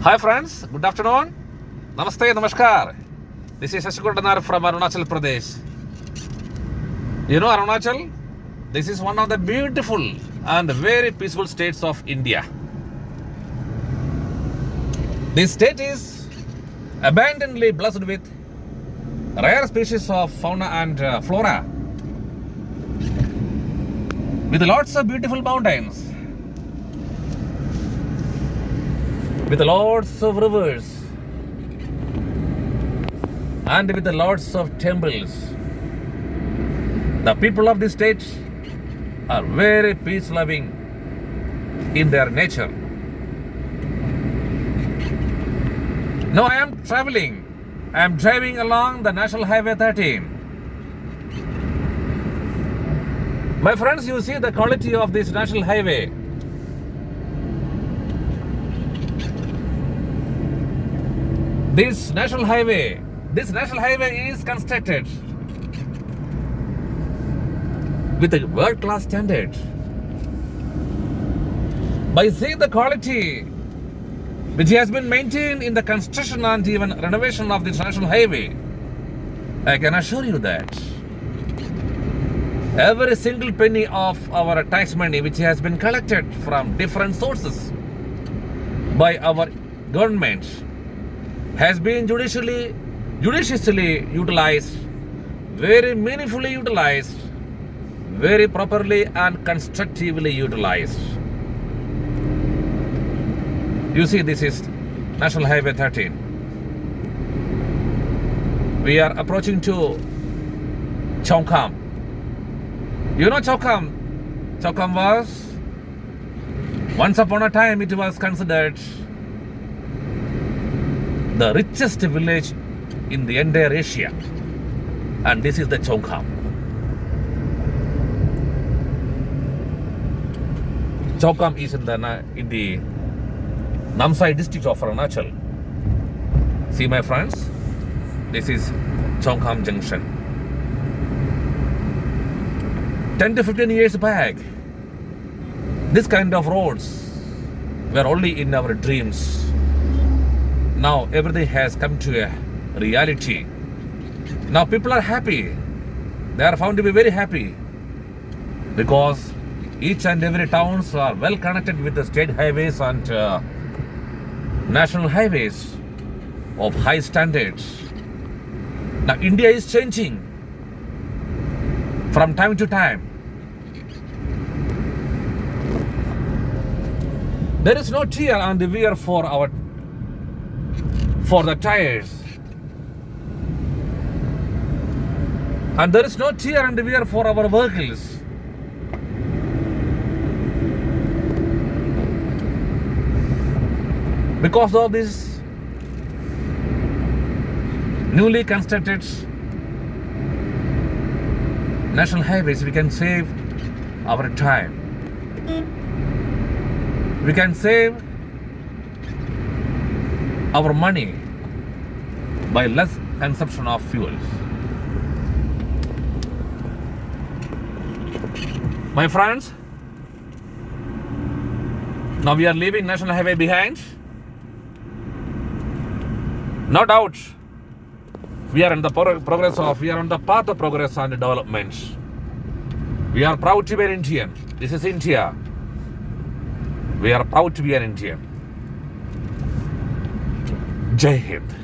Hi friends, good afternoon. Namaste, Namaskar. This is Shashikundar from Arunachal Pradesh. You know Arunachal? This is one of the beautiful and very peaceful states of India. This state is abundantly blessed with rare species of fauna and flora, with lots of beautiful mountains, with lots of rivers, and with lots of temples. The people of this state are very peace loving in their nature. Now I am traveling. I am driving along the National Highway 13. My friends, you see the quality of this national highway. This national highway is constructed with a world-class standard. By seeing the quality which has been maintained in the construction and even renovation of this national highway, I can assure you that every single penny of our tax money which has been collected from different sources by our government has been judiciously utilized, very meaningfully utilized, very properly and constructively utilized. You see, this is National Highway 13. We are approaching to Chowkham. You know Chowkham? Chowkham was, once upon a time, it was considered the richest village in the entire Asia. And this is the Chowkham. Chowkham is in the Namsai district of Arunachal. See my friends, this is Chowkham Junction. 10 to 15 years back, this kind of roads were only in our dreams. Now everything has come to a reality. Now people are happy. They are found to be very happy because each and every towns are well connected with the state highways and national highways of high standards. Now India is changing from time to time. There is no tear on the wear for the tires, and there is no tear and wear for our vehicles. Because of this newly constructed national highways, we can save our time. We can save our money by less consumption of fuels. My friends, now we are leaving National Highway behind. No doubt, we are on the path of progress and development. We are proud to be an Indian. This is India. We are proud to be an Indian. Jai Hind.